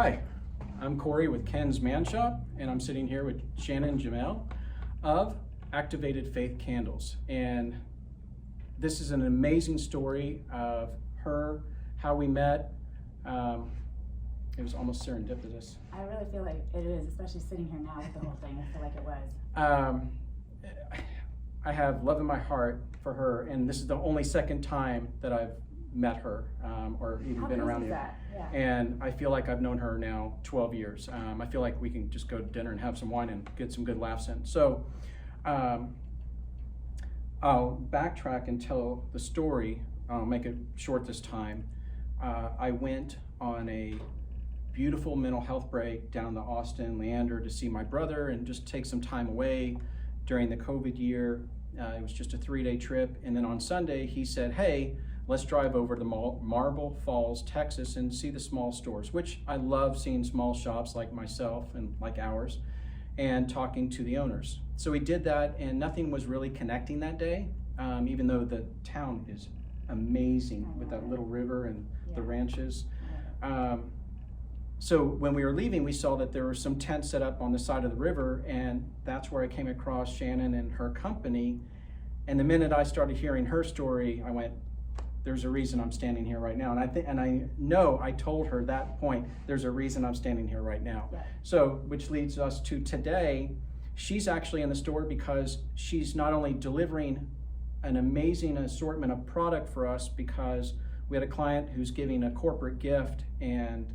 Hi, I'm Kory with Ken's Man Shop, and I'm sitting here with Shannon and Jamel of Activated Faith Candles. And this is an amazing story of her, how we met. It was almost serendipitous. I really feel like it is, especially sitting here now with the whole thing. I feel like it was. I have love in my heart for her, and this is the only second time that I've met her or even been around here. Yeah. And I feel like I've known her now 12 years. I feel like we can just go to dinner and have some wine and get some good laughs in. So I'll backtrack and tell the story. I'll make it short this time. I went on a beautiful mental health break down to Austin, Leander, to see my brother and just take some time away during the COVID year. It was just a 3-day trip. And then on Sunday, he said, hey, let's drive over to Marble Falls, Texas, and see the small stores, which I love seeing small shops like myself and like ours, and talking to the owners. So we did that, and nothing was really connecting that day, even though the town is amazing with that little river and the ranches. So when we were leaving, we saw that there were some tents set up on the side of the river, and that's where I came across Shannon and her company. And the minute I started hearing her story, I went, there's a reason I'm standing here right now. And I know I told her that point, there's a reason I'm standing here right now. Yeah. So, which leads us to today. She's actually in the store because she's not only delivering an amazing assortment of product for us, because we had a client who's giving a corporate gift, and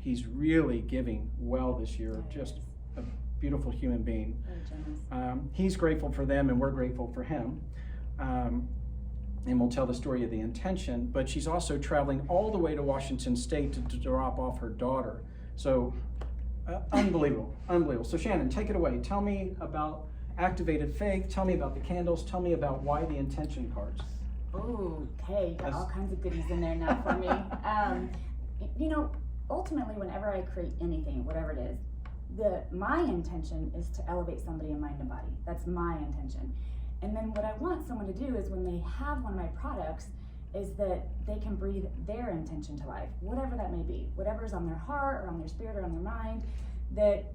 he's really giving well this year. Yeah, just a beautiful human being. Very generous. He's grateful for them, and we're grateful for him. And we'll tell the story of the intention, but she's also traveling all the way to Washington State to drop off her daughter. So unbelievable, unbelievable. So Shannon, take it away. Tell me about Activated Faith. Tell me about the candles. Tell me about why the intention cards. Oh, okay, got all kinds of goodies in there now for me. You know, ultimately, whenever I create anything, whatever it is, my intention is to elevate somebody in mind and body. That's my intention. And then what I want someone to do is, when they have one of my products, is that they can breathe their intention to life, whatever that may be, whatever's on their heart or on their spirit or on their mind, that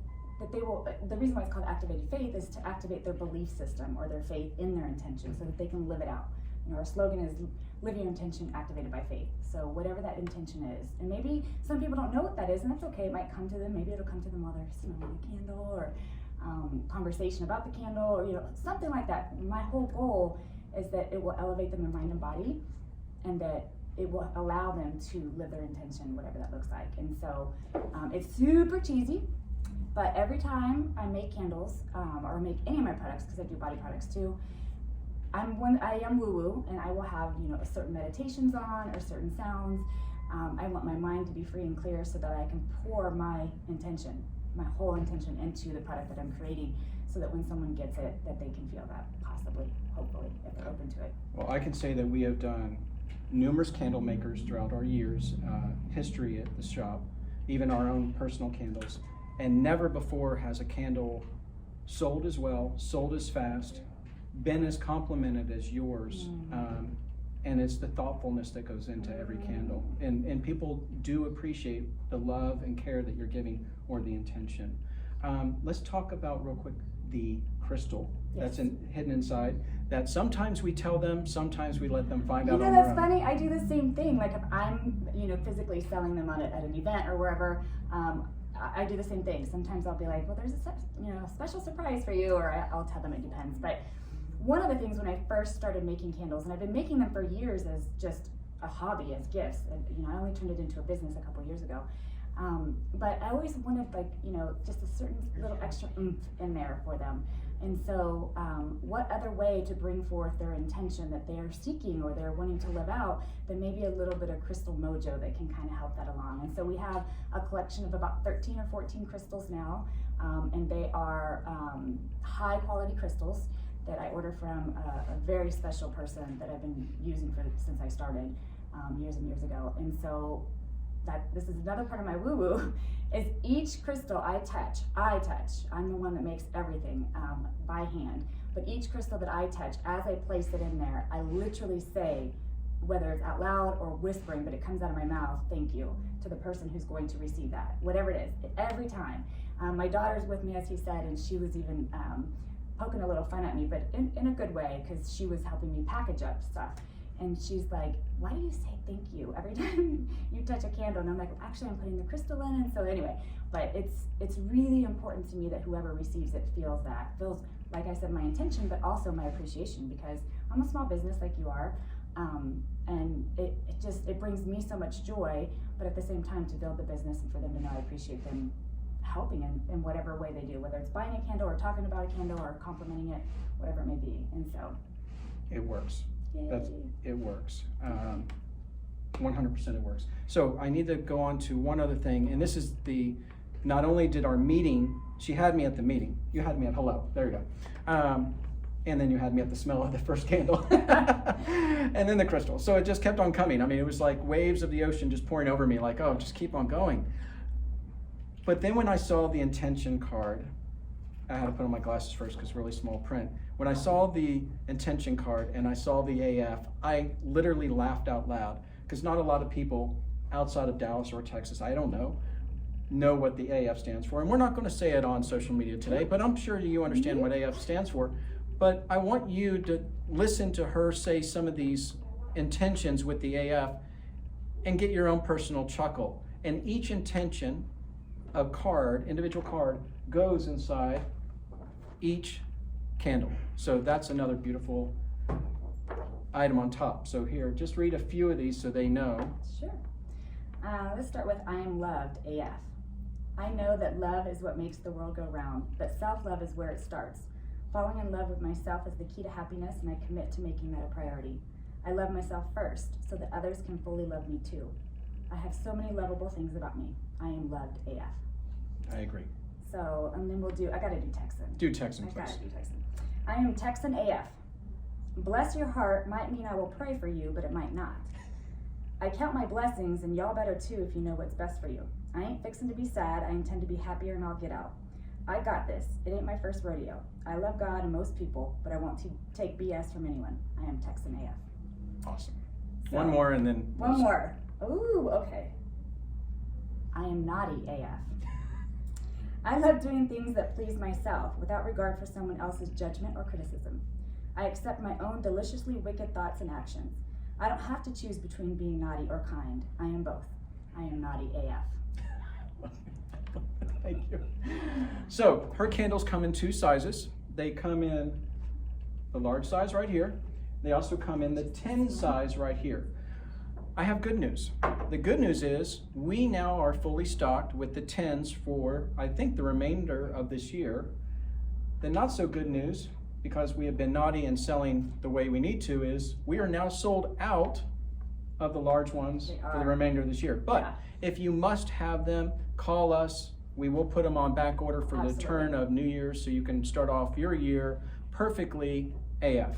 they will. The reason why it's called Activated Faith is to activate their belief system or their faith in their intention, so that they can live it out. You know, our slogan is live your intention activated by faith. So whatever that intention is, and maybe some people don't know what that is, and that's okay. It might come to them. Maybe it'll come to them while they're smelling a candle, or conversation about the candle, or something like that. My whole goal is that it will elevate them in mind and body, and that it will allow them to live their intention, whatever that looks like. And so it's super cheesy, but every time I make candles or make any of my products, because I do body products too, I am woo-woo, and I will have certain meditations on or certain sounds. I want my mind to be free and clear, so that I can pour my intention, my whole intention, into the product that I'm creating, so that when someone gets it, that they can feel that, possibly, hopefully, if they're open to it. Well, I can say that we have done numerous candle makers throughout our years, history at the shop, even our own personal candles, and never before has a candle sold as well, sold as fast, been as complimented as yours. And it's the thoughtfulness that goes into every candle. And people do appreciate the love and care that you're giving, or the intention. Let's talk about real quick the crystal that's hidden inside, that sometimes we tell them, sometimes we let them find out on their own. That's funny. I do the same thing. Like if I'm physically selling them at an event or wherever, I do the same thing. Sometimes I'll be like, well, there's a special surprise for you, or I'll tell them it depends. But one of the things when I first started making candles, and I've been making them for years as just a hobby, as gifts, and I only turned it into a business a couple years ago. But I always wanted just a certain little extra oomph in there for them. And so what other way to bring forth their intention that they're seeking or they're wanting to live out than maybe a little bit of crystal mojo that can kind of help that along. And so we have a collection of about 13 or 14 crystals now, and they are high quality crystals that I order from a very special person that I've been using since I started years and years ago. And so this is another part of my woo-woo, is each crystal I touch, I'm the one that makes everything by hand, but each crystal that I touch, as I place it in there, I literally say, whether it's out loud or whispering, but it comes out of my mouth, thank you, to the person who's going to receive that, whatever it is, every time. My daughter's with me, as he said, and she was even poking a little fun at me, but in a good way, because she was helping me package up stuff. And she's like, why do you say thank you every time you touch a candle? And I'm like, actually, I'm putting the crystal in. And so anyway, but it's really important to me that whoever receives it feels, like I said, my intention, but also my appreciation, because I'm a small business like you are. And it brings me so much joy, but at the same time to build the business and for them to know I appreciate them helping in whatever way they do, whether it's buying a candle or talking about a candle or complimenting it, whatever it may be. And so it works. yay. It works. 100% it works. So I need to go on to one other thing, and this is not only did our meeting, she had me at the meeting. You had me at hello. There you go. And then you had me at the smell of the first candle. And then the crystal. So it just kept on coming. I mean, it was like waves of the ocean just pouring over me, like, oh, just keep on going. But then when I saw the intention card, I had to put on my glasses first because really small print. When I saw the intention card and I saw the AF, I literally laughed out loud, because not a lot of people outside of Dallas or Texas, I don't know what the AF stands for. And we're not going to say it on social media today, but I'm sure you understand what AF stands for. But I want you to listen to her say some of these intentions with the AF and get your own personal chuckle. And each intention, individual card, goes inside each candle. So that's another beautiful item on top. So here, just read a few of these so they know. Sure. Let's start with I am loved AF. I know that love is what makes the world go round, but self-love is where it starts. Falling in love with myself is the key to happiness, and I commit to making that a priority. I love myself first so that others can fully love me too. I have so many lovable things about me. I am loved AF. I agree. So, and then I gotta do Texan. Do Texan, I please. gotta do Texan. I am Texan AF. Bless your heart might mean I will pray for you, but it might not. I count my blessings, and y'all better too if you know what's best for you. I ain't fixing to be sad. I intend to be happier, and I'll get out. I got this. It ain't my first rodeo. I love God and most people, but I won't take BS from anyone. I am Texan AF. Awesome. So, one more and then... One more. Ooh, okay. I am naughty AF. I love doing things that please myself without regard for someone else's judgment or criticism. I accept my own deliciously wicked thoughts and actions. I don't have to choose between being naughty or kind. I am both. I am naughty AF. Thank you. So her candles come in 2 sizes. They come in the large size right here. They also come in the 10 size right here. I have good news. The good news is we now are fully stocked with the 10s for, I think, the remainder of this year. The not so good news, because we have been naughty and selling the way we need to, is we are now sold out of the large ones for the remainder of this year. But if you must have them, call us. We will put them on back order for the turn of New Year's, so you can start off your year perfectly AF.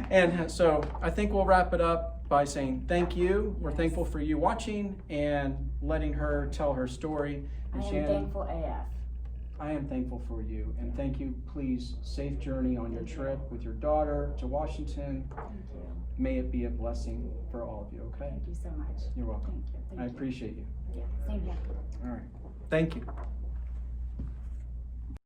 And so I think we'll wrap it up by saying thank you. We're thankful for you watching and letting her tell her story. And I am Shannon, thankful AF. I am thankful for you, and thank you. Please, safe journey on your trip with your daughter to Washington. Thank you. May it be a blessing for all of you, okay? Thank you so much. You're welcome. Thank you. I appreciate you. Yeah, same here. All right. Thank you.